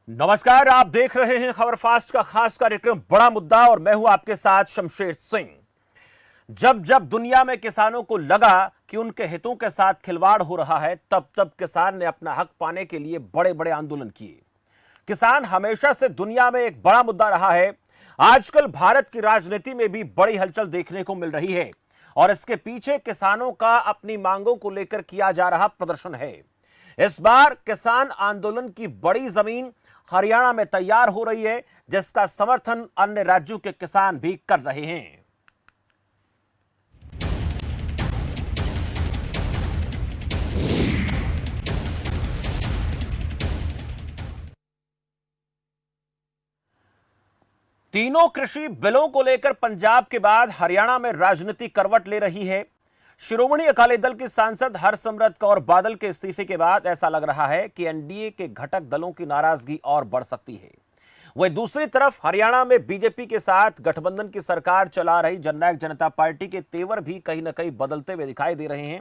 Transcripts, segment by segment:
नमस्कार, आप देख रहे हैं खबर फास्ट का खास कार्यक्रम बड़ा मुद्दा और मैं हूं आपके साथ शमशेर सिंह। जब जब दुनिया में किसानों को लगा कि उनके हितों के साथ खिलवाड़ हो रहा है, तब तब किसान ने अपना हक पाने के लिए बड़े बड़े आंदोलन किए। किसान हमेशा से दुनिया में एक बड़ा मुद्दा रहा है। आजकल भारत की राजनीति में भी बड़ी हलचल देखने को मिल रही है और इसके पीछे किसानों का अपनी मांगों को लेकर किया जा रहा प्रदर्शन है। इस बार किसान आंदोलन की बड़ी जमीन हरियाणा में तैयार हो रही है, जिसका समर्थन अन्य राज्यों के किसान भी कर रहे हैं। तीनों कृषि बिलों को लेकर पंजाब के बाद हरियाणा में राजनीति करवट ले रही है। शिरोमणि अकाली दल की सांसद हरसिमरत कौर बादल के इस्तीफे के बाद ऐसा लग रहा है कि एनडीए के घटक दलों की नाराजगी और बढ़ सकती है। वहीं दूसरी तरफ हरियाणा में बीजेपी के साथ गठबंधन की सरकार चला रही जननायक जनता पार्टी के तेवर भी कहीं न कहीं बदलते हुए दिखाई दे रहे हैं।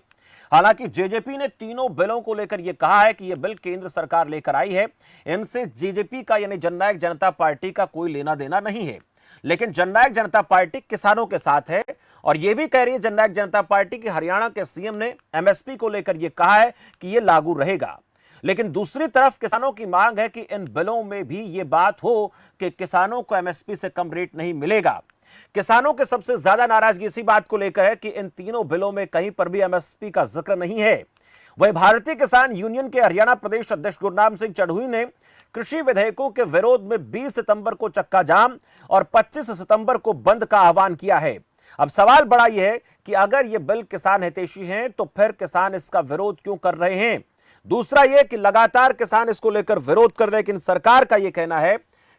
हालांकि जेजेपी ने तीनों बिलों को लेकर यह कहा है कि यह बिल केंद्र सरकार लेकर आई है, इनसे जेजेपी का यानी जननायक जनता पार्टी का कोई लेना देना नहीं है। लेकिन जननायक जनता पार्टी किसानों के साथ है और यह भी कह रही है जननायक जनता पार्टी की हरियाणा के सीएम ने एमएसपी को लेकर यह कहा है कि यह लागू रहेगा। लेकिन दूसरी तरफ किसानों की मांग है कि इन बिलों में भी यह बात हो कि किसानों को एमएसपी से कम रेट नहीं मिलेगा। किसानों के सबसे ज्यादा नाराजगी इसी बात को लेकर है कि इन तीनों बिलों में कहीं पर भी एमएसपी का जिक्र नहीं है। वहीं भारतीय किसान यूनियन के हरियाणा प्रदेश अध्यक्ष गुरनाम सिंह चढ़ुई ने कृषि विधेयकों के विरोध में 20 सितंबर को चक्का जाम और 25 सितंबर को बंद का आह्वान किया है। अब सवाल बड़ा यह है कि अगर यह बिल किसान हितैषी हैं तो फिर किसान इसका विरोध क्यों कर रहे हैं। दूसरा यह कि लगातार किसान इसको लेकर विरोध कर रहे हैं, लेकिन सरकार का यह कहना है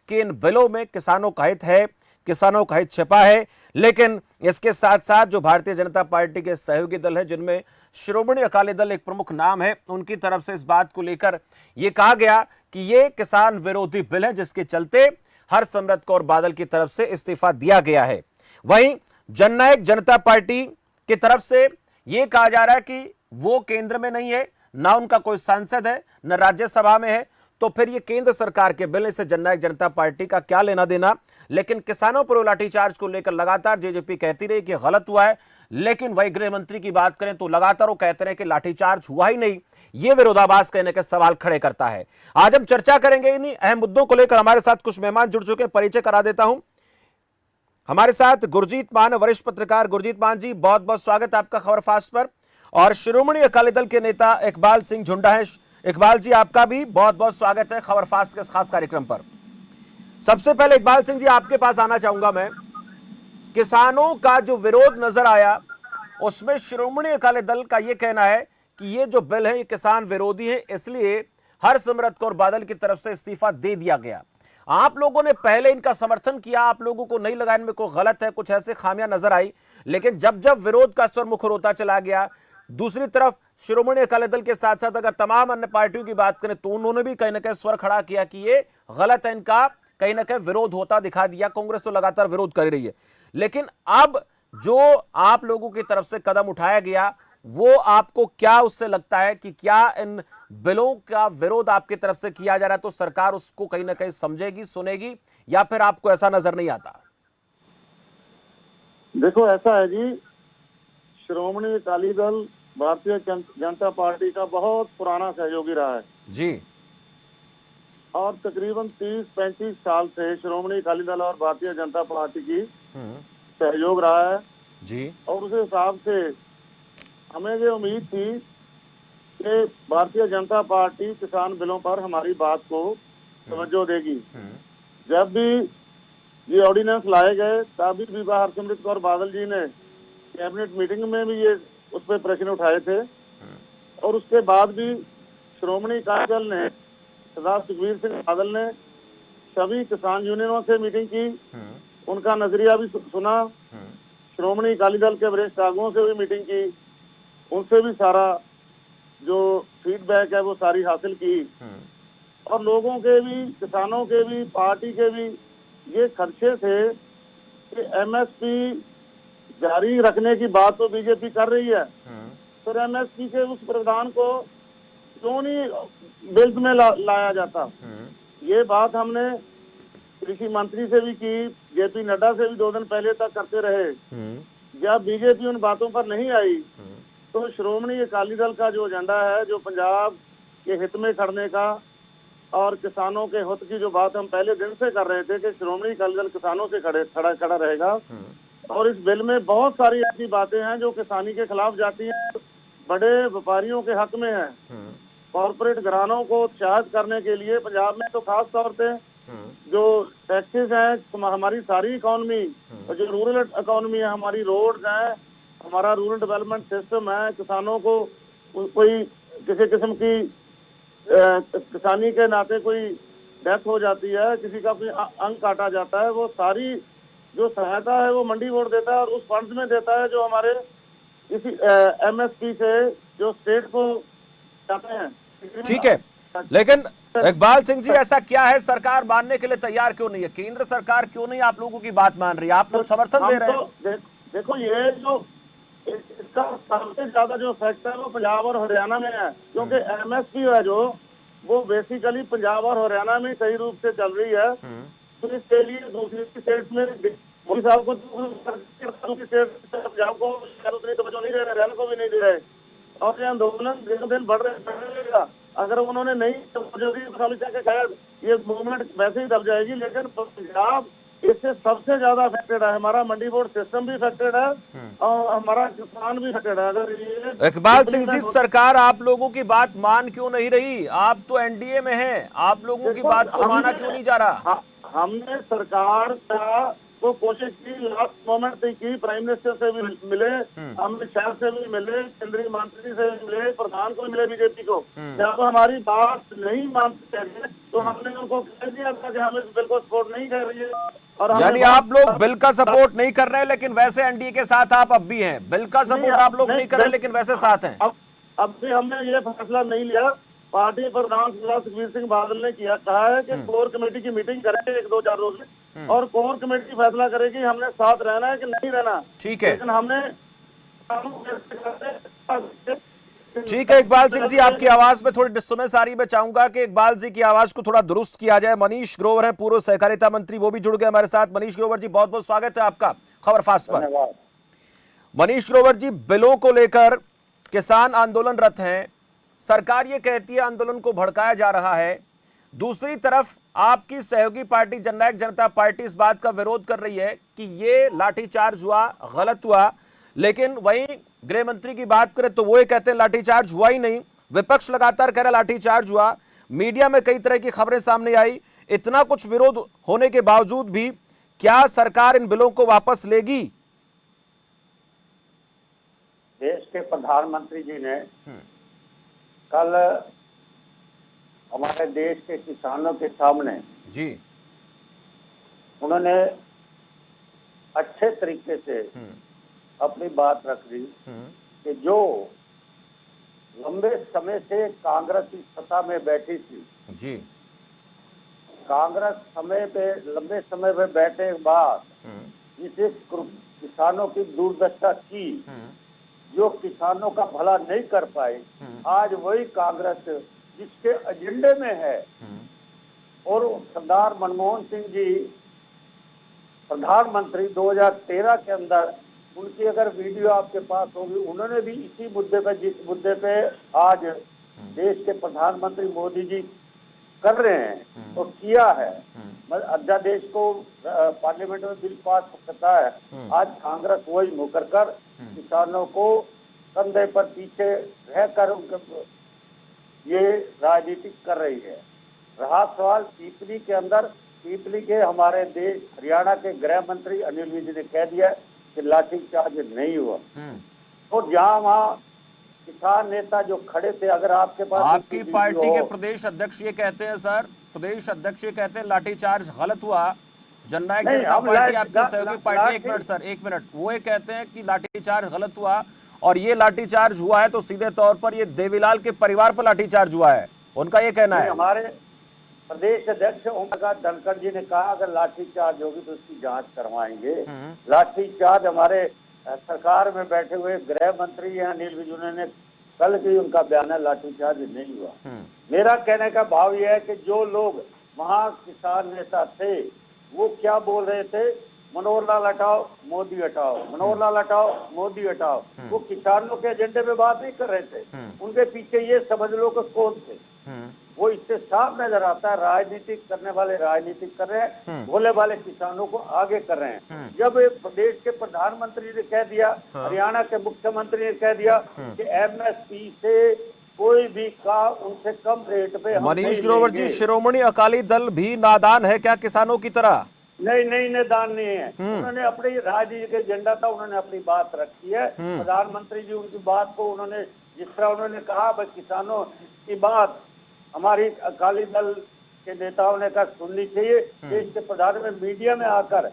कि इन बिलों में किसानों का हित है, किसानों का हित छिपा है। लेकिन इसके साथ साथ जो भारतीय जनता पार्टी के सहयोगी दल है, जिनमें शिरोमणि अकाली दल एक प्रमुख नाम है, उनकी तरफ से इस बात को लेकर यह कहा गया कि यह किसान विरोधी बिल है, जिसके चलते हरसिमरत कौर बादल की तरफ से इस्तीफा दिया गया है। वहीं जननायक जनता पार्टी की तरफ से यह कहा जा रहा है कि वो केंद्र में नहीं है, ना उनका कोई सांसद है, न राज्यसभा में है, तो फिर ये केंद्र सरकार के बिल से जननायक जनता पार्टी का क्या लेना देना। लेकिन किसानों पर लाठीचार्ज को लेकर लगातार जेजेपी कहती रही कि गलत हुआ है, लेकिन वही गृह मंत्री की बात करें तो लगातार वो कहते रहे कि लाठीचार्ज हुआ ही नहीं। ये विरोधाभास कहने के सवाल खड़े करता है। आज हम चर्चा करेंगे इन्हीं अहम मुद्दों को लेकर। हमारे साथ कुछ मेहमान जुड़ चुके हैं, परिचय करा देता हूं। हमारे साथ गुरजीत मान, वरिष्ठ पत्रकार। गुरजीत मान जी, बहुत बहुत स्वागत आपका खबर फास्ट पर। और शिरोमणि अकाली दल के नेता इकबाल सिंह झुंडा है। इकबाल जी, आपका भी बहुत बहुत स्वागत है खबर फास्ट के इस खास कार्यक्रम पर। सबसे पहले इकबाल सिंह जी, आपके पास आना चाहूंगा मैं। किसानों का जो विरोध नजर आया उसमें शिरोमणि अकाली दल का यह कहना है कि ये जो बिल है ये किसान विरोधी है, इसलिए हरसिमरत कौर बादल की तरफ से इस्तीफा दे दिया गया। आप लोगों ने पहले इनका समर्थन किया, आप लोगों को नहीं लगा इनमें कोई गलत है, कुछ ऐसे खामियां नजर आई, लेकिन जब जब विरोध का स्वर मुखर होता चला गया, दूसरी तरफ शिरोमणि अकाली दल के साथ साथ अगर तमाम अन्य पार्टियों की बात करें तो उन्होंने भी कहीं ना कहीं स्वर खड़ा किया कि ये गलत है, इनका कहीं ना कहीं विरोध होता दिखा दिया। कांग्रेस तो लगातार विरोध कर रही है, लेकिन अब जो आप लोगों की तरफ से कदम उठाया गया वो आपको क्या उससे लगता है कि क्या इन बिलों का विरोध आपकी तरफ से किया जा रहा है तो सरकार उसको कहीं ना कहीं समझेगी, सुनेगी, या फिर आपको ऐसा नजर नहीं आता? देखो, ऐसा है जी, श्रोमणी अकाली दल भारतीय जनता पार्टी का बहुत पुराना सहयोगी रहा है जी। और तकरीबन 30-35 साल से श्रोमणी अकाली दल और भारतीय जनता पार्टी की सहयोग रहा है जी। और उस हिसाब से हमें ये उम्मीद थी कि भारतीय जनता पार्टी किसान बिलों पर हमारी बात को तवज्जो देगी। जब भी ये ऑर्डिनेंस लाए गए तभी भी हरसिमरत कौर बादल जी ने कैबिनेट मीटिंग में भी ये उस पर प्रश्न उठाए थे और उसके बाद भी श्रोमणी अकाली दल ने, सरदार सुखबीर सिंह बादल ने सभी किसान यूनियनों से मीटिंग की, उनका नजरिया भी सुना, श्रोमणी अकाली दल के वरिष्ठ आगुओं से भी मीटिंग की, उनसे भी सारा जो फीडबैक है वो सारी हासिल की और लोगों के भी, किसानों के भी, पार्टी के भी ये खर्चे थे कि एमएसपी जारी रखने की बात तो बीजेपी कर रही है, फिर एमएसपी के उस प्रावधान को क्यों नहीं बिल्स में लाया जाता। ये बात हमने कृषि मंत्री से भी की, जेपी नड्डा से भी 2 दिन पहले तक करते रहे। जब बीजेपी उन बातों पर नहीं आई तो श्रोमणी अकाली दल का जो एजेंडा है, जो पंजाब के हित में खड़ने का और किसानों के हित की जो बात हम पहले दिन से कर रहे थे कि श्रोमणी अकाली दल किसानों से खड़ा रहेगा। और इस बिल में बहुत सारी ऐसी बातें हैं जो किसानी के खिलाफ जाती हैं, बड़े व्यापारियों के हक में है। कॉर्पोरेट घरानों को उत्साहित करने के लिए पंजाब में तो खास तौर पे जो टैक्सेस हैं, हमारी सारी इकोनॉमी और जो रूरल इकोनॉमी है, हमारी रोड्स हैं, हमारा रूरल डेवलपमेंट सिस्टम है, किसानों को कोई किसी किस्म की किसानी के नाते कोई डेथ हो जाती है, किसी का कोई अंग काटा जाता है, वो सारी जो सहायता है वो मंडी बोर्ड देता है और उस फंड में देता है जो हमारे इसी एमएसपी से जो स्टेट को जाते हैं। ठीक है, लेकिन इकबाल सिंह जी, ऐसा क्या है सरकार मानने के लिए तैयार क्यों नहीं है? केंद्र सरकार क्यों नहीं आप लोगों की बात मान रही है? आप लोग समर्थन दे रहे हैं। देखो, ये जो इसका सबसे ज्यादा जो इफेक्ट है वो पंजाब और हरियाणा में है, क्योंकि एमएसपी है जो वो बेसिकली पंजाब और हरियाणा में सही रूप से चल रही है। तो इसके लिए दूसरी स्टेट में मोदी साहब को पंजाब को उतनी तवज्जो नहीं दे रहे, हरियाणा को भी नहीं दे रहे, और ये आंदोलन दिन दिन बढ़ रहेगा। अगर उन्होंने नहीं तवज्जो दी तो शायद ये मूवमेंट वैसे ही दब जाएगी। लेकिन पंजाब इससे सबसे ज्यादा अफेक्टेड है, हमारा मंडी बोर्ड सिस्टम भी अफेक्टेड है और हमारा किसान भी अफेक्टेड है। अगर ये इकबाल सिंह जी, सरकार आप लोगों की बात मान क्यों नहीं रही? आप तो एनडीए में हैं, आप लोगों की बात को माना क्यों नहीं जा रहा? हमने सरकार का को कोशिश की, लास्ट मोमेंट से की, प्राइम मिनिस्टर से भी मिले, अमित शाह से भी मिले, केंद्रीय मंत्री से भी मिले, प्रधान को मिले बीजेपी को। जब हमारी बात नहीं मानते थे तो हमने उनको कह दिया था कि हम इस बिल को सपोर्ट नहीं कर रही है। और यानी आप लोग बिल का सपोर्ट नहीं कर रहे, लेकिन वैसे एनडीए के साथ आप अब भी हैं। बिल का सपोर्ट आप लोग नहीं कर रहे, लेकिन वैसे साथ हैं। अब भी हमने ये फैसला नहीं लिया। पार्टी प्रधान सुखबीर सिंह बादल ने कहा है कि कोर कमेटी की मीटिंग करेंगे 1-2-4 रोज में, और कोर कमेटी फैसला करेगी हमने साथ रहना है कि नहीं रहना। ठीक है, लेकिन हमने ठीक है। इकबाल सिंह जी, आपकी आवाज में थोड़ी डिस्टर्बेंस आ रही है, मैं चाहूंगा कि इकबाल जी की आवाज को थोड़ा दुरुस्त किया जाए। मनीष ग्रोवर है, पूर्व सहकारिता मंत्री, वो भी जुड़ गए हमारे साथ। मनीष ग्रोवर जी, बहुत बहुत स्वागत है आपका खबर फास्ट पर। मनीष ग्रोवर जी, बिलों को लेकर किसान आंदोलनरत हैं, सरकार ये कहती है आंदोलन को भड़काया जा रहा है। दूसरी तरफ आपकी सहयोगी पार्टी जननायक जनता पार्टी इस बात का विरोध कर रही है कि ये लाठीचार्ज हुआ, गलत हुआ। लेकिन वहीं गृह मंत्री की बात करें तो वो ये कहते हैं लाठीचार्ज हुआ ही नहीं। विपक्ष लगातार कह रहा लाठीचार्ज हुआ। मीडिया में कई तरह की खबरें सामने आई। इतना कुछ विरोध होने के बावजूद भी क्या सरकार इन बिलों को वापस लेगी? देश के प्रधानमंत्री जी ने कल हमारे देश के किसानों के सामने जी उन्होंने अच्छे तरीके से अपनी बात रख दी कि जो लंबे समय से कांग्रेस की सत्ता में बैठी थी जी, कांग्रेस लंबे समय पे बैठने के बाद जिसे किसानों की दुर्दशा की, जो किसानों का भला नहीं कर पाए, आज वही कांग्रेस जिसके एजेंडे में है। और सरदार मनमोहन सिंह जी प्रधानमंत्री 2013 के अंदर, उनकी अगर वीडियो आपके पास होगी, उन्होंने भी इसी मुद्दे पे, जिस मुद्दे पे आज देश के प्रधानमंत्री मोदी जी कर रहे हैं तो किया है। अध्यादेश को पार्लियामेंट में बिल पास करता है। आज कांग्रेस वही मुकर कर किसानों को कंधे पर पीछे रहकर उनके ये राजनीति कर रही है। रहा सवाल पीपली के अंदर, पीपली के हमारे देश हरियाणा के गृह मंत्री अनिल विज ने कह दिया कि लाठीचार्ज नहीं हुआ। और जहां वहां किसान नेता जो खड़े थे, अगर आपके पास आपकी पार्टी के प्रदेश अध्यक्ष ये कहते हैं, सर प्रदेश अध्यक्ष ये कहते हैं लाठीचार्ज गलत हुआ। जननायक जनता पार्टी आपकी सहयोगी पार्टी, एक मिनट सर, एक मिनट, वो ये कहते हैं कि लाठीचार्ज गलत हुआ और ये लाठीचार्ज हुआ है तो सीधे तौर पर ये देवीलाल के परिवार पर लाठीचार्ज हुआ है, उनका ये कहना है। हमारे प्रदेश अध्यक्ष ओम प्रकाश धनखड़ जी ने कहा अगर लाठीचार्ज होगी तो उसकी जांच करवाएंगे। लाठीचार्ज हमारे सरकार में बैठे हुए गृह मंत्री अनिल विज ने कल भी उनका बयान है, लाठीचार्ज नहीं हुआ। मेरा कहने का भाव यह है कि जो लोग वहाँ किसान नेता थे, वो क्या बोल रहे थे, मनोहर लाल हटाओ, मोदी हटाओ, मनोहर लाल हटाओ, मोदी हटाओ। वो किसानों के एजेंडे पे बात नहीं कर रहे थे, उनके पीछे ये समझ लो कि कौन थे। वो इससे साफ नजर आता है, राजनीतिक करने वाले राजनीतिक कर रहे हैं, भोले वाले किसानों को आगे कर रहे हैं। जब एक प्रदेश के प्रधानमंत्री ने कह दिया, हरियाणा के मुख्यमंत्री ने कह दिया कि एमएसपी से कोई भी का उनसे कम रेट पे हम मनीष नहीं ग्रोवर जी, लेंगे। शिरोमणि अकाली दल भी नादान है क्या किसानों की तरह? नहीं, निदान नहीं है। उन्होंने अपनी राजनीति का एजेंडा था, उन्होंने अपनी बात रखी है। प्रधानमंत्री जी उनकी बात को उन्होंने, जिस तरह उन्होंने कहा भाई किसानों की बात हमारी अकाली दल के नेताओं ने कहा सुननी चाहिए, देश के प्रधान में मीडिया में आकर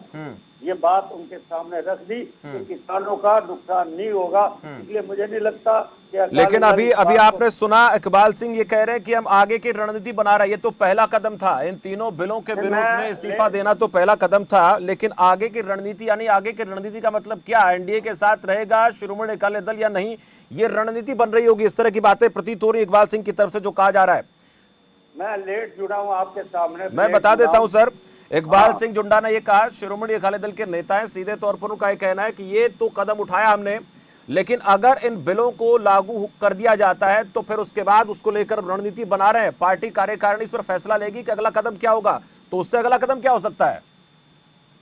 ये बात उनके सामने रख दी कि किसानों का नुकसान नहीं होगा। इसलिए मुझे नहीं लगता कि लेकिन अभी आपने सुना इकबाल सिंह ये कह रहे हैं कि हम आगे की रणनीति बना रहे हैं। ये तो पहला कदम था, इन तीनों बिलों के विरोध में इस्तीफा देना तो पहला कदम था, लेकिन आगे की रणनीति, यानी आगे की रणनीति का मतलब क्या? एनडीए के साथ रहेगा शिरोमणि अकाली दल या नहीं, ये रणनीति बन रही होगी। इस तरह की बातें प्रतीत हो रही इकबाल सिंह की तरफ से जो कहा जा रहा है। मैं लेट जुड़ा हूं आपके सामने, मैं बता देता हूं सर, इकबाल सिंह जुंडा ने यह कहा, शिरोमणि अकाली दल के नेता हैं, सीधे तौर पर उनका यह कहना है कि ये तो कदम उठाया हमने, लेकिन अगर इन बिलों को लागू कर दिया जाता है तो फिर उसके बाद उसको लेकर रणनीति बना रहे हैं। पार्टी कार्यकारिणी इस पर फैसला लेगी कि अगला कदम क्या होगा, तो उससे अगला कदम क्या हो सकता है?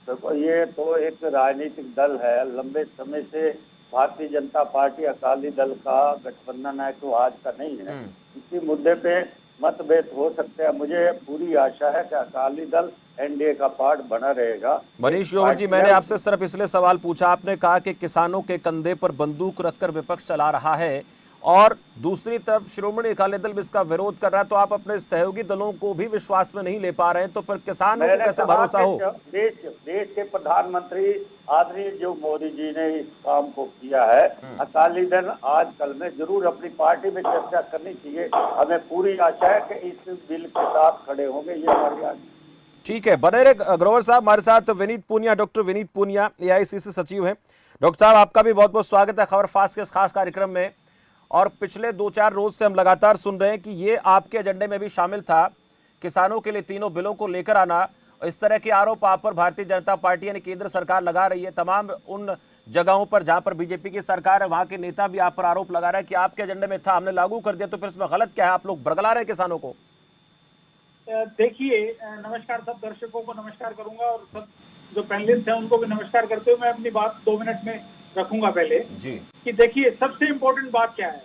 देखो, ये तो एक राजनीतिक दल है, लंबे समय से भारतीय जनता पार्टी अकाली दल का गठबंधन है, तो आज का नहीं है। इसी मुद्दे पे मतभेद हो सकते हैं। मुझे पूरी आशा है कि अकाली दल एनडीए का पार्ट बना रहेगा। मनीष ग्रोवर जी, मैंने आपसे सिर्फ इसलिए सवाल पूछा, आपने कहा कि किसानों के कंधे पर बंदूक रखकर विपक्ष चला रहा है और दूसरी तरफ शिरोमणि अकाली दल भी इसका विरोध कर रहा है, तो आप अपने सहयोगी दलों को भी विश्वास में नहीं ले पा रहे हैं, तो फिर किसानों को कैसे भरोसा हो? देश के प्रधानमंत्री आदरणीय जो मोदी जी ने इस काम को किया है, अकाली दल आजकल में जरूर अपनी पार्टी में चर्चा करनी चाहिए। हमें पूरी आशा है कि इस बिल के साथ खड़े होंगे, ये हमारी आशा। ठीक है, बने रहे ग्रोवर साहब। हमारे साथ विनीत पूनिया, डॉक्टर विनीत पूनिया, एआईसीसी सचिव हैं। डॉक्टर साहब, आपका भी बहुत बहुत स्वागत है खबर फास्ट के इस खास कार्यक्रम में। और पिछले 2-4 रोज से हम लगातार सुन रहे हैं कि ये आपके एजेंडे में भी शामिल था, किसानों के लिए तीनों बिलों को लेकर आना। इस तरह के आरोप आप पर भारतीय जनता पार्टी यानी केंद्र सरकार लगा रही है। तमाम उन जगहों पर जहां पर बीजेपी की सरकार है, वहां के नेता भी आप पर आरोप लगा रहे हैं कि आपके एजेंडे में था, हमने लागू कर दिया, तो फिर इसमें गलत क्या है? आप लोग बरगला रहे हैं किसानों को। देखिए, नमस्कार सब दर्शकों को नमस्कार करूंगा और सब जो पैनलिस्ट हैं उनको भी नमस्कार करते हुए मैं अपनी बात 2 मिनट में रखूंगा। पहले जी कि देखिए, सबसे इम्पोर्टेंट बात क्या है?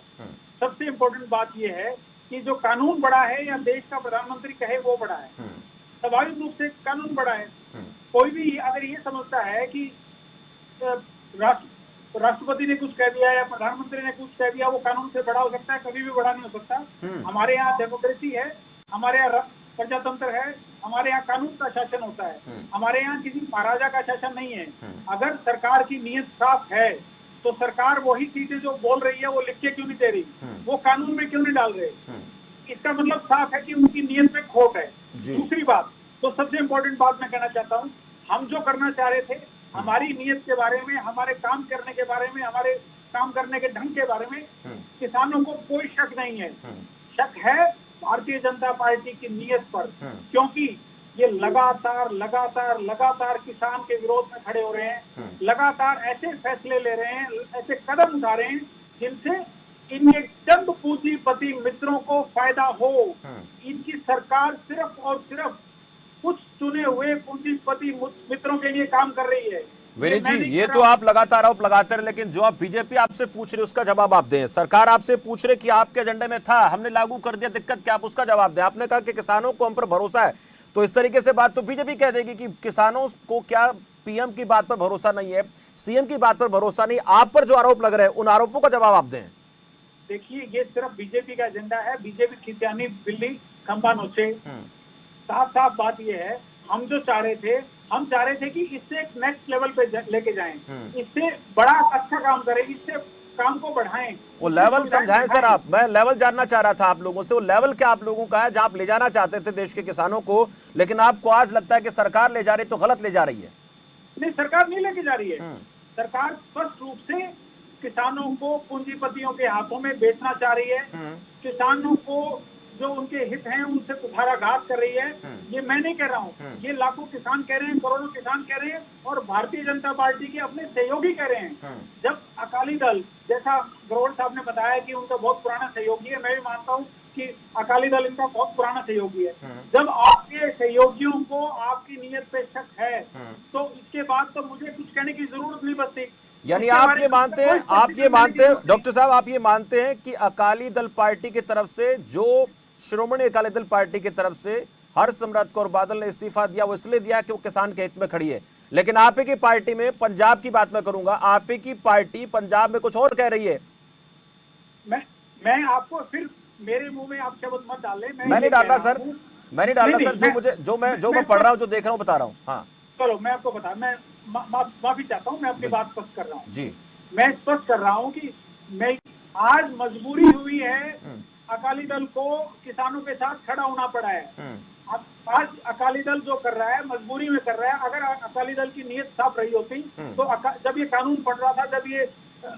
सबसे इम्पोर्टेंट बात यह है कि जो कानून बड़ा है या देश का प्रधानमंत्री कहे वो बड़ा है। स्वाभाविक रूप से कानून बड़ा है। कोई भी अगर ये समझता है कि राष्ट्रपति ने कुछ कह दिया या प्रधानमंत्री ने कुछ कह दिया वो कानून से बड़ा हो सकता है, कभी भी बड़ा नहीं हो सकता। हमारे यहाँ डेमोक्रेसी है, हमारे यहाँ प्रजातंत्र है, हमारे यहाँ कानून का शासन होता है, हमारे यहाँ किसी महाराजा का शासन नहीं है। अगर सरकार की नीयत साफ है तो सरकार वही चीजें जो बोल रही है वो लिख के क्यों नहीं दे रही, वो कानून में क्यों नहीं डाल रहे? इसका मतलब साफ है कि उनकी नीयत में खोट है। दूसरी बात, तो सबसे इम्पोर्टेंट बात मैं कहना चाहता हूँ, हम जो करना चाह रहे थे, हमारी नीयत के बारे में, हमारे काम करने के बारे में, हमारे काम करने के ढंग के बारे में किसानों को कोई शक नहीं है। शक है भारतीय जनता पार्टी की नीयत पर, क्योंकि ये लगातार किसान के विरोध में खड़े हो रहे हैं, लगातार ऐसे फैसले ले रहे हैं, ऐसे कदम उठा रहे हैं जिनसे इनके चंद पूंजीपति मित्रों को फायदा हो। इनकी सरकार सिर्फ और सिर्फ कुछ चुने हुए पूंजीपति मित्रों के लिए काम कर रही है। विनीत जी, ये तो आप लगातार आरोप लगाते रहे, लेकिन जो आप बीजेपी आपसे पूछ रहे उसका जवाब आप दें। सरकार आपसे पूछ रहे कि आपके एजेंडे में था, हमने लागू कर दिया, दिक्कत क्या, आप उसका जवाब दें। आपने कहा कि किसानों को हम पर भरोसा है, तो इस तरीके से बात तो बीजेपी कह देगी कि किसानों को क्या पीएम की बात पर भरोसा नहीं है, सीएम की बात पर भरोसा नहीं। आप पर जो आरोप लग रहे हैं उन आरोपों का जवाब आप दें। देखिए, ये सिर्फ बीजेपी का एजेंडा है, बीजेपी खिसियानी बिल्ली खंबा नोचे। साफ साफ बात ये है, हम जो चाह रहे थे, हम चाह रहे थे कि इससे एक नेक्स्ट लेवल पे लेके जाएं, इससे बड़ा अच्छा काम करें, इससे काम को बढ़ाएं। वो लेवल समझाएं सर आप। मैं लेवल जानना चाह रहा था आप लोगों से, वो लेवल क्या आप लोगों का है जहां आप ले जाना चाहते थे देश के किसानों को, लेकिन आपको आज लगता है कि सरकार ले जा रही तो गलत ले जा रही है? नहीं, सरकार नहीं लेके जा रही है। सरकार स्पष्ट रूप से किसानों को पूंजीपतियों के हाथों में बेचना चाह रही है। किसानों को जो उनके हित हैं उनसे कुठाराघात कर रही है। ये मैं नहीं कह रहा हूँ, ये लाखों किसान कह रहे हैं, करोड़ों किसान कह रहे हैं और भारतीय जनता पार्टी के अपने सहयोगी कह रहे हैं। जब अकाली दल, जैसा ग्रोवर साहब ने बताया कि उनका बहुत पुराना सहयोगी है, मैं भी मानता हूँ कि अकाली दल इनका बहुत पुराना सहयोगी है। जब आपके सहयोगियों को आपकी नीयत पे शक है तो इसके बाद तो मुझे कुछ कहने की जरूरत नहीं बचती। यानी आप ये मानते हैं डॉक्टर साहब, आप ये मानते हैं कि अकाली दल पार्टी की तरफ से, जो श्रोमणी अकाली दल पार्टी की तरफ से हरसिमरत कौर बादल ने इस्तीफा दिया, वो इसलिए दिया कि वो किसान के हित में खड़ी है। लेकिन आप ही की पार्टी में, पंजाब की बात मैं करूंगा, आप ही की पार्टी पंजाब में कुछ और कह रही है। मैं आपको फिर मेरे मुंह में आप शब्द मत डालें। मैं नहीं डाल रहा सर, मैं नहीं डाल रहा सर, जो मैं पढ़ रहा हूँ, जो देख रहा हूँ, बता रहा हूँ। हाँ चलो मैं आपको बता, मैं माफी चाहता हूँ, मैं अपनी बात स्पष्ट कर रहा हूँ जी। मैं स्पष्ट कर रहा हूँ कि मैं आज मजबूरी हुई है, अकाली दल को किसानों के साथ खड़ा होना पड़ा है। आज अकाली दल जो कर रहा है मजबूरी में कर रहा है। अगर अकाली दल की नीयत साफ रही होती तो जब ये कानून पढ़ रहा था,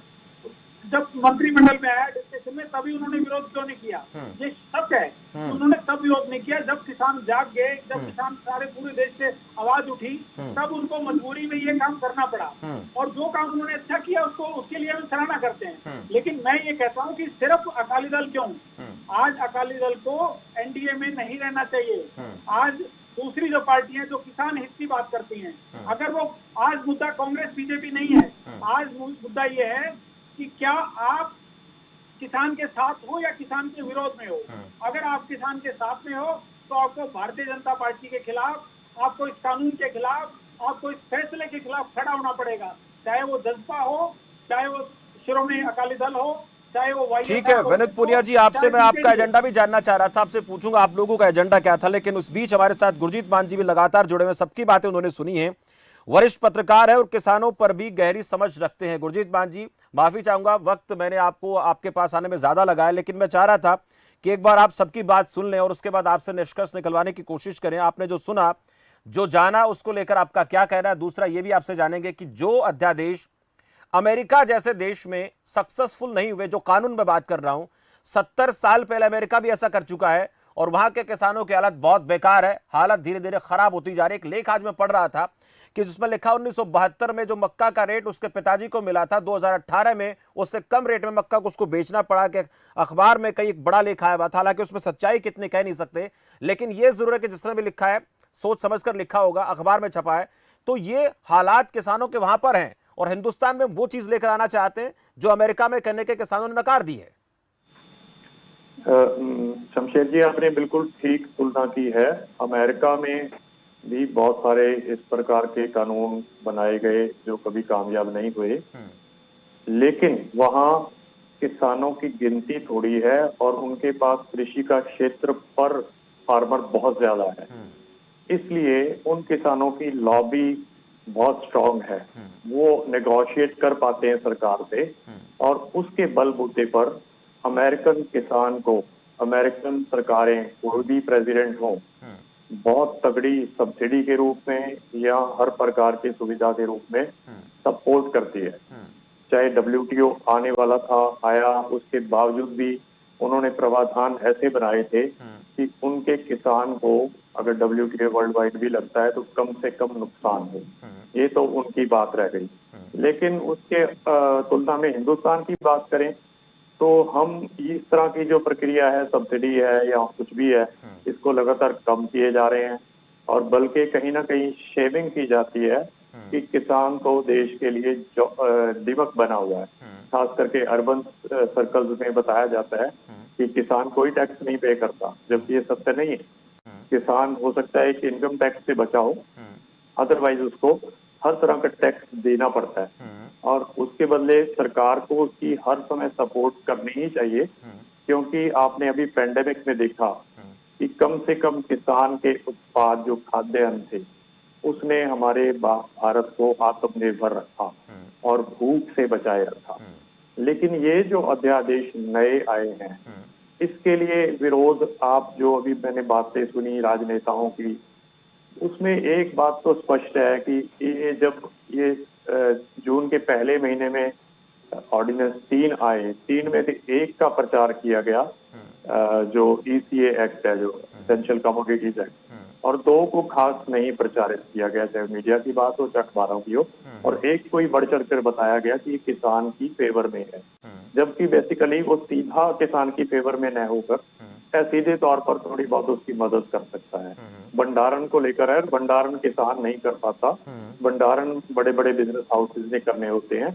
जब मंत्रिमंडल में आया डिस्कशन में, तभी उन्होंने विरोध क्यों नहीं किया? ये सच है, उन्होंने तब विरोध नहीं किया जब किसान जाग गए, जब किसान सारे पूरे देश से आवाज उठी, तब उनको मजबूरी में ये काम करना पड़ा। और जो काम उन्होंने अच्छा किया उसको, उसके लिए हम सराहना करते हैं। लेकिन मैं ये कहता हूँ कि सिर्फ अकाली दल क्यों, आज अकाली दल को एनडीए में नहीं रहना चाहिए। आज दूसरी जो पार्टियां जो किसान हित की बात करती हैं, अगर वो, आज मुद्दा कांग्रेस बीजेपी नहीं है, आज मुद्दा ये है कि क्या आप किसान के साथ हो या किसान के विरोध में हो। अगर आप किसान के साथ में हो तो आपको भारतीय जनता पार्टी के खिलाफ, आपको इस कानून के खिलाफ, आपको इस फैसले के खिलाफ खड़ा होना पड़ेगा, चाहे वो जसपा हो, चाहे वो श्रोमणी अकाली दल हो, चाहे वो। ठीक है विनीत पुनिया जी, आपसे मैं आपका एजेंडा भी जानना चाह रहा था, आपसे पूछूंगा आप लोगों का एजेंडा क्या था, लेकिन उस बीच हमारे साथ गुरजीत मान जी भी लगातार जुड़े हुए, सबकी बातें उन्होंने सुनी है, वरिष्ठ पत्रकार है और किसानों पर भी गहरी समझ रखते हैं। गुरजीत मान जी, माफी चाहूंगा, वक्त मैंने आपको आपके पास आने में ज्यादा लगाया, लेकिन मैं चाह रहा था कि एक बार आप सबकी बात सुन लें और उसके बाद आपसे निष्कर्ष निकलवाने की कोशिश करें। आपने जो सुना, जो जाना, उसको लेकर आपका क्या कहना है। दूसरा ये भी आपसे जानेंगे कि जो अध्यादेश अमेरिका जैसे देश में सक्सेसफुल नहीं हुए, जो कानून में बात कर रहा हूं, 70 साल पहले अमेरिका भी ऐसा कर चुका है और वहां के किसानों की हालत बहुत बेकार है, हालत धीरे धीरे खराब होती जा रही है। एक लेख आज मैं पढ़ रहा था कि जिसमें लिखा 1972 में जो मक्का का रेट उसके पिताजी को मिला था, 2018 में उससे कम रेट में मक्का को उसको बेचना पड़ा। कि अखबार में कई एक बड़ा लेख आया हुआ था, हालांकि उसमें सच्चाई कितनी कह नहीं सकते, लेकिन यह जरूर है कि जिसने भी लिखा है सोच समझकर लिखा होगा, अखबार में छपा है, तो ये हालात किसानों के वहां पर हैं और हिंदुस्तान में वो चीज लेकर आना चाहते हैं जो अमेरिका में करने के किसानों ने नकार दी है। शमशेर जी, आपने बिल्कुल ठीक तुलना की है। अमेरिका में भी बहुत सारे इस प्रकार के कानून बनाए गए जो कभी कामयाब नहीं हुए, लेकिन वहाँ किसानों की गिनती थोड़ी है और उनके पास कृषि का क्षेत्र पर फार्मर बहुत ज्यादा है, इसलिए उन किसानों की लॉबी बहुत स्ट्रांग है। वो नेगोशिएट कर पाते हैं सरकार से और उसके बलबूते पर अमेरिकन किसान को अमेरिकन सरकारें, कोई भी प्रेसिडेंट हो, बहुत तगड़ी सब्सिडी के रूप में या हर प्रकार की सुविधा के रूप में सपोर्ट करती है। चाहे WTO आने वाला था, आया, उसके बावजूद भी उन्होंने प्रावधान ऐसे बनाए थे कि उनके किसान को अगर WTO वर्ल्ड वाइड भी लगता है तो कम से कम नुकसान हो। ये तो उनकी बात रह गई। लेकिन उसके तुलना में हिंदुस्तान की बात करें तो हम इस तरह की जो प्रक्रिया है, सब्सिडी है या कुछ भी है, इसको लगातार कम किए जा रहे हैं और बल्कि कहीं ना कहीं शेविंग की जाती है कि किसान को देश के लिए दीमक बना हुआ है। खास करके अर्बन सर्कल्स में बताया जाता है कि किसान कोई टैक्स नहीं पे करता, जबकि ये सत्य नहीं है। किसान हो सकता है कि इनकम टैक्स से बचा हो, अदरवाइज उसको हर तरह का टैक्स देना पड़ता है और उसके बदले सरकार को उसकी हर समय सपोर्ट करनी ही चाहिए, क्योंकि आपने अभी पेंडेमिक में देखा कि कम से कम किसान के उत्पाद जो खाद्यान्न थे उसने हमारे भारत को आत्मनिर्भर रखा और भूख से बचाए रखा। लेकिन ये जो अध्यादेश नए आए हैं, इसके लिए विरोध, आप जो अभी मैंने बातें सुनी राजनेताओं की, उसमें एक बात तो स्पष्ट है कि ये जब ये जून के पहले महीने में ऑर्डिनेंस 3 आए, 3 में से 1 का प्रचार किया गया जो ECA एक्ट है, जो एसेंशियल कमोडिटीज एक्ट, और 2 को खास नहीं प्रचारित किया गया, चाहे मीडिया की बात हो चाहे अखबारों की हो, और एक को ही बढ़ चढ़ कर बताया गया कि ये किसान की फेवर में है, जबकि बेसिकली वो सीधा किसान की फेवर में न होकर सीधे तौर पर थोड़ी बहुत उसकी मदद कर सकता है। भंडारण को लेकर है, भंडारण किसान नहीं कर पाता, भंडारण बड़े बड़े बिजनेस हाउसेज ने करने होते हैं।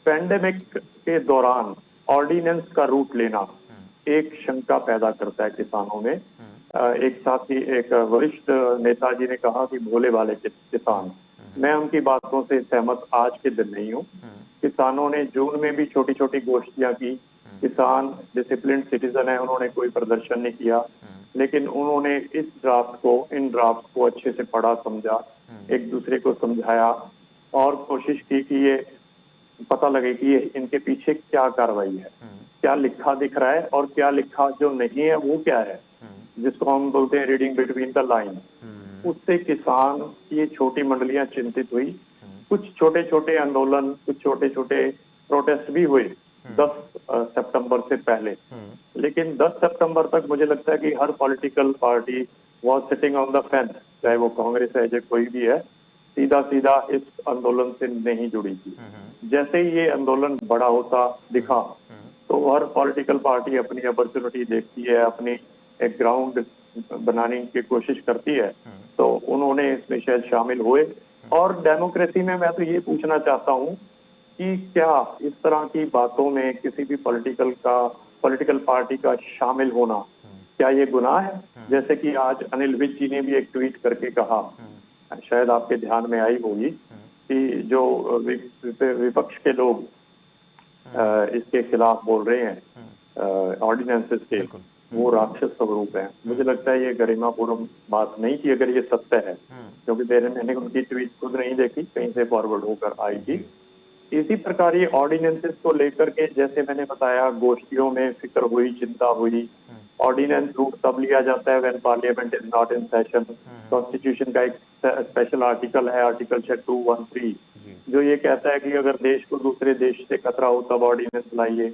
पैंडेमिक के दौरान ऑर्डिनेंस का रूट लेना एक शंका पैदा करता है किसानों में। एक साथी, एक वरिष्ठ नेताजी ने कहा कि भोले वाले किसान, मैं उनकी बातों से सहमत आज के दिन नहीं हूँ। किसानों ने जून में भी छोटी छोटी गोष्ठियां की, किसान डिसिप्लिन सिटीजन है, उन्होंने कोई प्रदर्शन नहीं किया, लेकिन उन्होंने इन ड्राफ्ट को अच्छे से पढ़ा, समझा, एक दूसरे को समझाया और कोशिश की कि ये पता लगे कि ये इनके पीछे क्या कार्रवाई है, क्या लिखा दिख रहा है और क्या लिखा जो नहीं है वो क्या है, जिसको हम बोलते हैं रीडिंग बिटवीन द लाइन। उससे किसान की छोटी मंडलियां चिंतित हुई, कुछ छोटे छोटे आंदोलन, कुछ छोटे छोटे प्रोटेस्ट भी हुए 10 सितंबर से पहले, लेकिन 10 सितंबर तक मुझे लगता है कि हर political party was sitting on the fence, चाहे वो कांग्रेस है चाहे कोई भी है, सीधा सीधा इस आंदोलन से नहीं जुड़ी थी। जैसे ही ये आंदोलन बड़ा होता दिखा तो हर पॉलिटिकल पार्टी अपनी अपॉर्चुनिटी देखती है, अपनी एक ग्राउंड बनाने की कोशिश करती है, तो उन्होंने इसमें शायद शामिल हुए। और डेमोक्रेसी में मैं तो ये पूछना चाहता हूँ कि क्या इस तरह की बातों में किसी भी पॉलिटिकल पार्टी का शामिल होना, क्या ये गुनाह है? जैसे कि आज अनिल विज जी ने भी एक ट्वीट करके कहा, शायद आपके ध्यान में आई होगी, कि जो विपक्ष के लोग इसके खिलाफ बोल रहे हैं ऑर्डिनेंसेस के, वो राक्षस स्वरूप है। मुझे लगता है ये गरिमापूर्ण बात नहीं थी, अगर ये सत्य है, क्योंकि मैंने उनकी ट्वीट खुद नहीं देखी, कहीं से फॉरवर्ड होकर आई थी। इसी प्रकार ये ऑर्डिनेंसेस को लेकर के, जैसे मैंने बताया, गोष्ठियों में फिक्र हुई, चिंता हुई। ऑर्डिनेंस रूट तब लिया जाता है when parliament is not in session. Constitution का एक स्पेशल आर्टिकल है, आर्टिकल 213, जो ये कहता है कि अगर देश को दूसरे देश से खतरा हो तब ऑर्डिनेंस लाइए,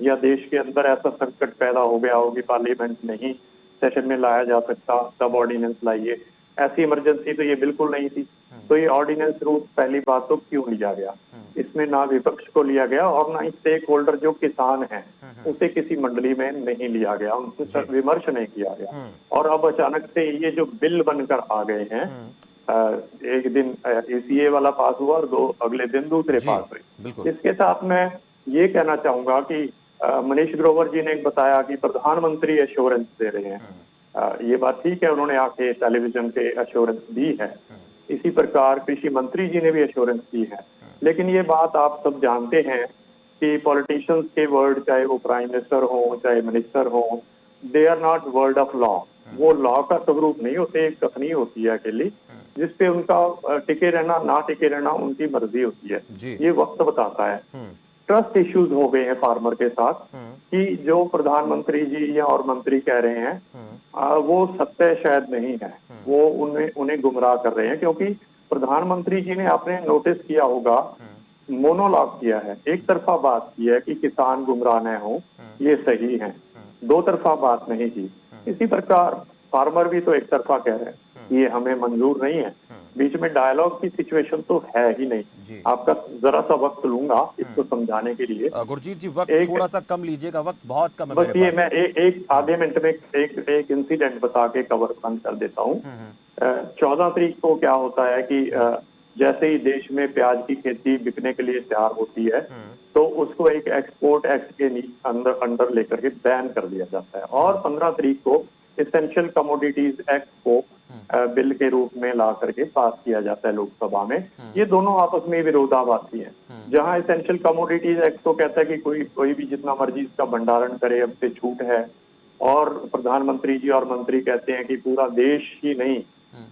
या देश के अंदर ऐसा संकट पैदा हो गया हो कि पार्लियामेंट नहीं सेशन में लाया जा सकता, तब ऑर्डिनेंस लाइए। ऐसी इमरजेंसी तो ये बिल्कुल नहीं थी, तो ये ऑर्डिनेंस रूट पहली बात तो क्यों लिया गया? इसमें ना विपक्ष को लिया गया और ना ही स्टेक होल्डर जो किसान हैं उसे किसी मंडली में नहीं लिया गया, उनसे विमर्श नहीं किया गया। और अब अचानक से ये जो बिल बनकर आ गए हैं, एक दिन ECA वाला पास हुआ और अगले दिन दूसरे पास हुए। इसके साथ मैं ये कहना चाहूंगा कि मनीष ग्रोवर जी ने बताया कि प्रधानमंत्री एश्योरेंस दे रहे हैं। ये बात ठीक है, उन्होंने आके टेलीविजन पे एश्योरेंस दी है। इसी प्रकार कृषि मंत्री जी ने भी एश्योरेंस दी है। लेकिन ये बात आप सब जानते हैं कि पॉलिटिशियंस के वर्ड, चाहे वो प्राइम मिनिस्टर हो चाहे मिनिस्टर हो, they are not word of law. वो लॉ का स्वरूप नहीं होते, एक कथनी होती है अकेली, जिसपे उनका टिके रहना ना टिके रहना उनकी मर्जी होती है। ये वक्त बताता है। ट्रस्ट इश्यूज हो गए हैं फार्मर के साथ कि जो प्रधानमंत्री जी या और मंत्री कह रहे हैं वो सत्य शायद नहीं है, वो उन्हें गुमराह कर रहे हैं। क्योंकि प्रधानमंत्री जी ने आपने नोटिस किया होगा, मोनोलॉग किया है, एक तरफा बात की है कि किसान गुमराह न हो, ये सही है, दो तरफा बात नहीं की। इसी प्रकार फार्मर भी तो एक तरफा कह रहे हैं, ये हमें मंजूर नहीं है। बीच में डायलॉग की सिचुएशन तो है ही नहीं। आपका जरा सा वक्त लूंगा इसको समझाने के लिए। गुरजीत जी, वक्त थोड़ा सा कम लीजिएगा, वक्त बहुत कम है। बस ये मैं एक आधे मिनट में एक इंसिडेंट बता के कवर बंद कर देता हूँ। 14 तारीख को क्या होता है कि जैसे ही देश में प्याज की खेती बिकने के लिए तैयार होती है, तो उसको एक एक्सपोर्ट एक्ट के अंडर लेकर के बैन कर दिया जाता है। और 15 तारीख को एसेंशियल कमोडिटीज एक्ट को बिल के रूप में ला करके पास किया जाता है लोकसभा में। ये दोनों आपस में विरोधाभासी हैं। जहां एसेंशियल कमोडिटीज एक्ट तो कहता है कि कोई भी जितना मर्जी इसका भंडारण करे, अब से छूट है, और प्रधानमंत्री जी और मंत्री कहते हैं कि पूरा देश ही नहीं,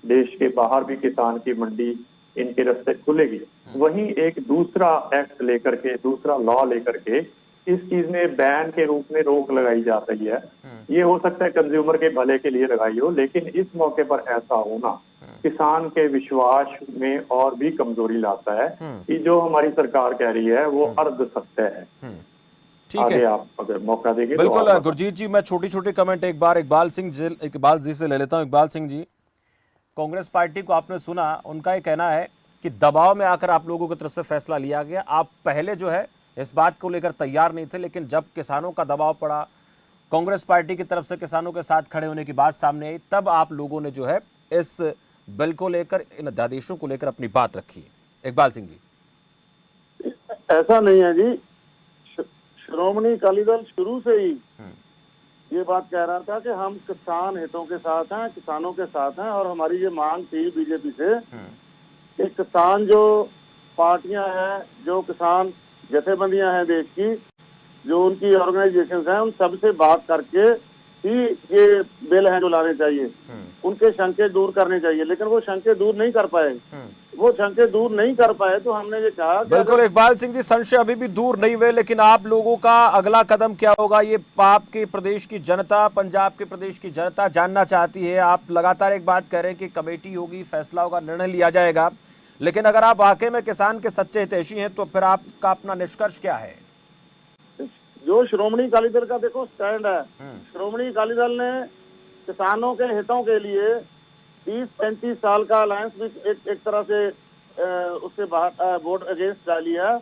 देश के बाहर भी किसान की मंडी इनके रास्ते खुलेगी। वहीं एक दूसरा एक्ट लेकर के, दूसरा लॉ लेकर के इस चीज में बैन के रूप में रोक लगाई जा रही है। ये हो सकता है कंज्यूमर के भले के लिए लगाई हो, लेकिन इस मौके पर ऐसा होना किसान के विश्वास में और भी कमजोरी लाता है कि जो हमारी सरकार कह रही है वो अर्ध सत्य है। आगे आप अगर मौका देंगे तो बिल्कुल आप गुरजीत जी, मैं छोटी छोटी कमेंट एक बार इकबाल जी से ले लेता हूं। इकबाल सिंह जी, कांग्रेस पार्टी को आपने सुना, उनका ये कहना है कि दबाव में आकर आप लोगों की तरफ से फैसला लिया गया। आप पहले जो है इस बात को लेकर तैयार नहीं थे, लेकिन जब किसानों का दबाव पड़ा, कांग्रेस पार्टी की तरफ से किसानों के साथ खड़े होने की बात सामने आई, तब आप लोगों ने जो है इस बिल को लेकर, इन अध्यादेशों को लेकर अपनी बात रखी है। इकबाल सिंह जी, ऐसा नहीं है जी। श्रोमणी अकाली दल शुरू से ही ये बात कह रहा था कि हम किसान हितों के साथ हैं, किसानों के साथ हैं, और हमारी ये मांग थी बीजेपी से कि किसान जो पार्टियां हैं, जो किसान जथेबंदियां हैं देश की, जो उनकी ऑर्गेनाइजेशंस हैं, उन सबसे बात करके ही ये बिल हैं जो लाने चाहिए, उनके शंके दूर करने चाहिए। लेकिन वो शंके दूर नहीं कर पाए। वो शंके दूर नहीं कर पाए तो हमने ये कहा कि बिल्कुल इकबाल सिंह जी, संशय अभी भी दूर नहीं हुए, लेकिन आप लोगों का अगला कदम क्या होगा, ये आपके प्रदेश की जनता, पंजाब के प्रदेश की जनता जानना चाहती है। आप लगातार एक बात कह रहे हैं कि कमेटी होगी, फैसला होगा, निर्णय लिया जाएगा, लेकिन अगर आप वाकई में किसान के सच्चे हितैषी हैं तो फिर आपका अपना निष्कर्ष क्या है? जो श्रोमणी अकाली दल का देखो स्टैंड है, श्रोमणी अकाली दल ने किसानों के हितों के लिए 30-35 साल का अलायंस भी एक तरह से उससे बाहर वोट अगेंस्ट डाली है।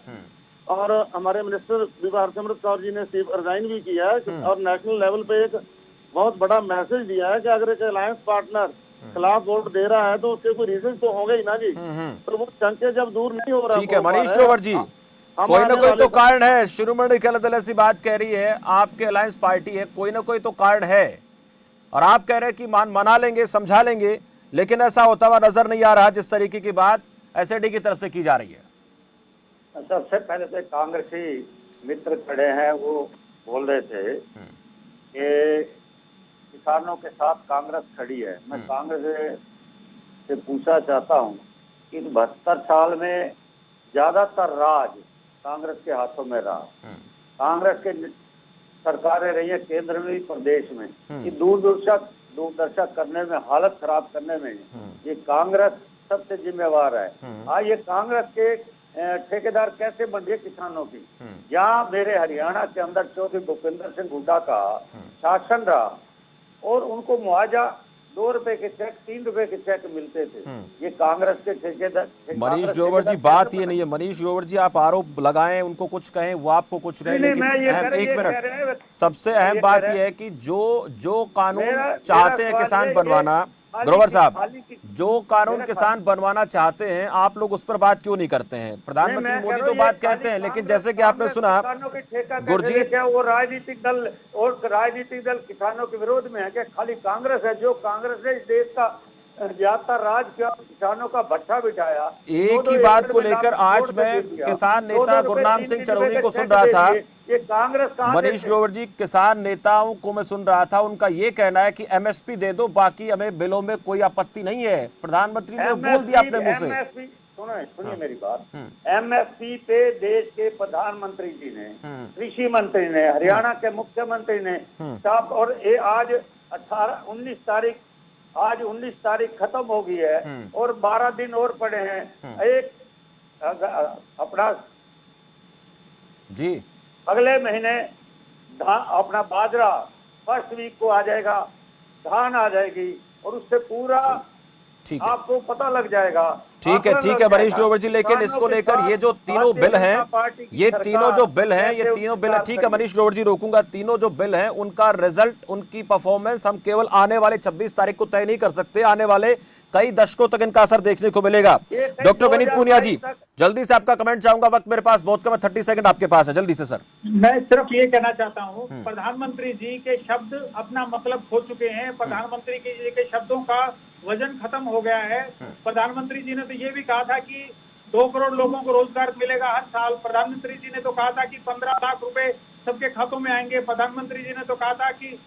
और हमारे मिनिस्टर विभा हरसिमरत कौर जी ने रिजाइन भी किया है और नेशनल लेवल पे एक बहुत बड़ा मैसेज दिया है कि अगर एक अलायंस पार्टनर खिलाफ वोट दे रहा है तो उसके कोई रीजन तो होंगे ही ना जी। तो वो शंके जब दूर नहीं हो रहा। ठीक है मनीष ग्रोवर जी, कोई ना कोई तो कारण है। शिरोमणि अकाली दल ऐसी बात कह रही है, आपके अलायंस पार्टी है, कोई ना कोई तो कारण है, और आप कह रहे हैं कि मना लेंगे, समझा लेंगे, लेकिन ऐसा होता हुआ नजर नहीं आ रहा जिस तरीके की बात एसएडी की तरफ से की जा रही है। सबसे पहले तो कांग्रेसी मित्र खड़े हैं, वो बोल रहे थे कि किसानों के साथ कांग्रेस खड़ी है। मैं कांग्रेस से पूछना चाहता हूँ कि 72 साल में ज्यादातर राज कांग्रेस के हाथों में रहा। कांग्रेस के सरकारें रही है केंद्र में, प्रदेश में, कि दूरदर्शक करने में, हालत खराब करने में ये कांग्रेस सबसे जिम्मेवार है। आज ये कांग्रेस के ठेकेदार कैसे बन गए किसानों की? जहाँ मेरे हरियाणा के अंदर चौधरी भूपेंद्र सिंह हुड्डा का शासन रहा और उनको मुआवजा 2 रुपए के चेक, 3 रुपए के चेक मिलते थे, ये कांग्रेस के ठेकेदार। मनीष ग्रोवर जी, बात ये नहीं है। मनीष ग्रोवर जी, आप आरोप लगाएं, उनको कुछ कहें, वो आपको कुछ कहें, लेकिन एक मिनट, सबसे अहम बात यह है कि जो कानून चाहते हैं किसान बनवाना, ग्रोवर साहब, जो कानून किसान बनवाना चाहते हैं, आप लोग उस पर बात क्यों नहीं करते हैं? प्रधानमंत्री मोदी तो बात कहते हैं, लेकिन जैसे कि आपने सुना गुरजीत, क्या वो राजनीतिक दल किसानों के विरोध में है क्या? खाली कांग्रेस है जो कांग्रेस ने इस देश का ज्यादातर राज किया, किसानों का भट्ठा बिठाया। एक ही बात को लेकर आज मैं किसान नेता गुरनाम सिंह चरौरी को सुन रहा था। ये कांग्रेस मनीष ग्रोवर जी, किसान नेताओं को मैं सुन रहा था, उनका ये कहना है कि एमएसपी दे दो, बाकी हमें बिलों में कोई आपत्ति नहीं है। प्रधानमंत्री ने बोल दिया अपने मुंह से। सुनिए मेरी बात, एमएसपी पे देश के प्रधानमंत्री जी ने, कृषि मंत्री ने, हरियाणा के मुख्यमंत्री ने साफ, और ये आज 19 तारीख खत्म हो गई है और 12 दिन और पड़े हैं। एक अपना जी अगले महीने अपना बाजरा फर्स्ट वीक को आ जाएगा, धान आ जाएगी, और उससे पूरा आपको पता लग जाएगा। ठीक है मनीष ग्रोवर जी, लेकिन इसको लेकर ये जो तीनों बिल हैं, ये तीनों जो बिल हैं, ये तीनों बिल, ठीक है मनीष ग्रोवर जी, रोकूंगा। तीनों जो बिल हैं, उनका रिजल्ट, उनकी परफॉर्मेंस हम केवल आने वाले 26 तारीख को तय नहीं कर सकते। आने वाले कई दशकों तक इनका असर देखने को मिलेगा। डॉक्टर विनीत पूनिया जी, जल्दी से आपका कमेंट चाहूंगा, वक्त मेरे पास बहुत कम है, 30 सेकंड आपके पास है, जल्दी से सर। मैं सिर्फ ये कहना चाहता हूँ, प्रधानमंत्री जी के शब्द अपना मतलब खो चुके हैं। प्रधानमंत्री जी के शब्दों का वजन खत्म हो गया है। प्रधानमंत्री जी ने तो ये भी कहा था कि 2 करोड़ लोगों को रोजगार मिलेगा हर साल। प्रधानमंत्री जी ने तो कहा था कि 15 लाख रुपए सबके खातों में आएंगे। प्रधानमंत्री जी ने तो कहा था कि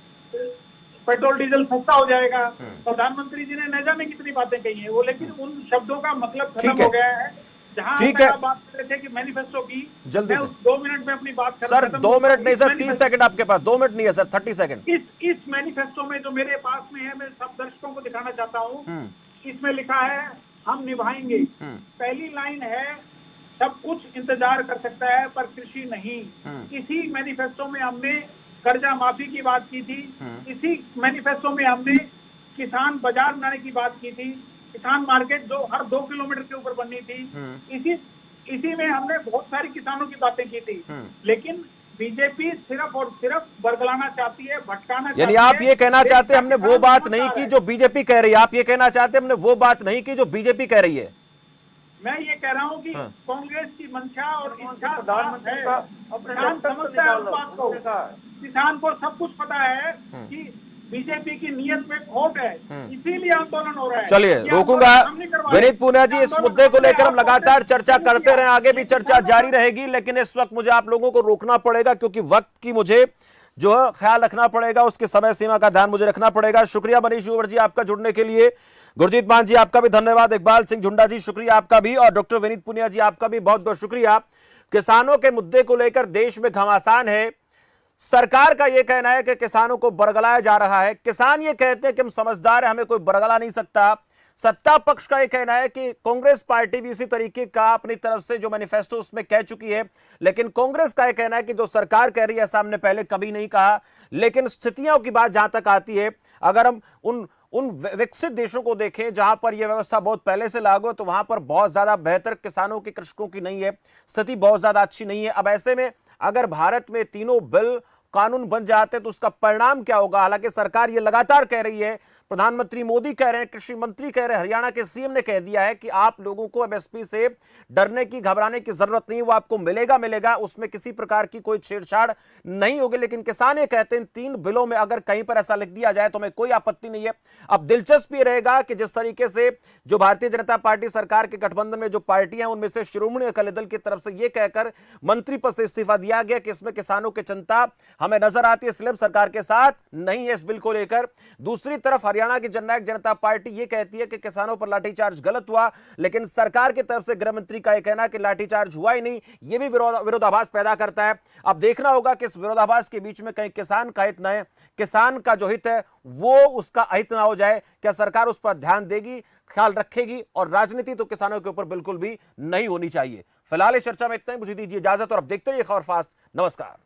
पेट्रोल डीजल सस्ता हो जाएगा। प्रधानमंत्री जी ने न जाने कितनी बातें कही हैं वो, लेकिन उन शब्दों का मतलब खत्म हो गया है। जहां आप बात कर रहे थे कि मैनिफेस्टो की, जल्दी से 2 मिनट में अपनी बात कर सर, 2 मिनट नहीं सर, 30 सेकंड आपके पास, 2 मिनट नहीं है सर, 30 सेकंड। इस मैनिफेस्टो में जो मेरे पास में है, मैं सब दर्शकों को दिखाना चाहता हूँ। इसमें लिखा है हम निभाएंगे। पहली लाइन है सब कुछ इंतजार कर सकता है, पर कृषि नहीं। इसी मैनिफेस्टो में हमने कर्जा माफी की बात की थी, इसी मैनिफेस्टो में हमने किसान बाजार बनाने की बात की थी, किसान मार्केट जो हर 2 किलोमीटर के ऊपर बननी थी। इसी में हमने बहुत सारी किसानों की बातें की थी, लेकिन बीजेपी सिर्फ और सिर्फ बरगलाना चाहती है, भटकाना चाहती है। यानी आप ये कहना चाहते हमने वो बात नहीं की जो बीजेपी कह रही है, आप ये कहना चाहते हमने वो बात नहीं की जो बीजेपी कह रही है? मैं ये कह रहा हूँ कि कांग्रेस की मंशा और इच्छा प्रधानमंत्री है, का किसान समझता है उस बात को, किसान को सब कुछ पता है कि बीजेपी की नीयत में खोट है, इसीलिए आंदोलन हो रहा है। चलिए रोकूंगा। विनीत पूनिया जी, इस मुद्दे को लेकर हम लगातार चर्चा करते रहे, आगे भी चर्चा जारी रहेगी, लेकिन इस वक्त मुझे आप लोगों को रोकना पड़ेगा क्योंकि वक्त की मुझे जो है ख्याल रखना पड़ेगा, उसके समय सीमा का ध्यान मुझे रखना पड़ेगा। शुक्रिया मनीष ग्रोवर जी आपका जुड़ने के लिए, गुरजीत मान जी आपका भी धन्यवाद, इकबाल सिंह झुंडा जी शुक्रिया आपका भी, और डॉक्टर विनीत पूनिया जी आपका भी बहुत बहुत शुक्रिया। किसानों के मुद्दे को लेकर देश में घमासान है, सरकार का यह कहना है कि किसानों को बरगलाया जा रहा है, किसान ये कहते हैं कि हम समझदार हैं, हमें कोई बरगला नहीं सकता। सत्ता पक्ष का यह कहना है कि कांग्रेस पार्टी भी इसी तरीके का अपनी तरफ से जो मैनिफेस्टो उसमें कह चुकी है, लेकिन कांग्रेस का यह कहना है कि जो सरकार कह रही है ऐसा हमने पहले कभी नहीं कहा। लेकिन स्थितियों की बात जहां तक आती है, अगर हम उन विकसित देशों को देखें जहां पर यह व्यवस्था बहुत पहले से लागू है, तो वहां पर बहुत ज्यादा बेहतर किसानों की, कृषकों की नहीं है, स्थिति बहुत ज्यादा अच्छी नहीं है। अब ऐसे में अगर भारत में तीनों बिल कानून बन जाते तो उसका परिणाम क्या होगा? हालांकि सरकार ये लगातार कह रही है, प्रधानमंत्री मोदी कह रहे हैं, कृषि मंत्री कह रहे हैं, हरियाणा के सीएम ने कह दिया है कि आप लोगों को एमएसपी से डरने की, घबराने की जरूरत नहीं, वो आपको मिलेगा, उसमें किसी प्रकार की कोई छेड़छाड़ नहीं होगी। लेकिन किसान ये कहते हैं 3 बिलों में अगर कहीं पर ऐसा लिख दिया जाए तो हमें कोई आपत्ति नहीं है। अब दिलचस्प ये रहेगा कि जिस तरीके से जो भारतीय जनता पार्टी सरकार के गठबंधन में जो पार्टियां, उनमें से शिरोमणि अकाली दल की तरफ से यह कहकर मंत्री पद से इस्तीफा दिया गया कि इसमें किसानों की चिंता हमें नजर आती है, इसलिए सरकार के साथ नहीं है इस बिल को लेकर। दूसरी तरफ हरियाणा की जननायक जनता पार्टी यह कहती है कि किसानों पर लाठीचार्ज गलत हुआ, लेकिन सरकार की तरफ से गृह मंत्री का यह कहना कि लाठीचार्ज हुआ ही नहीं, यह भी विरोधाभास पैदा करता है। अब देखना होगा कि इस विरोधाभास के बीच में कहीं किसान का हित न है, किसान का जो हित है वो उसका अहित ना हो जाए। क्या सरकार उस पर ध्यान देगी, ख्याल रखेगी? और राजनीति तो किसानों के ऊपर बिल्कुल भी नहीं होनी चाहिए। फिलहाल इस चर्चा में इतना ही, मुझे दीजिए इजाजत और अब देखते रहिए खबर फास्ट। नमस्कार।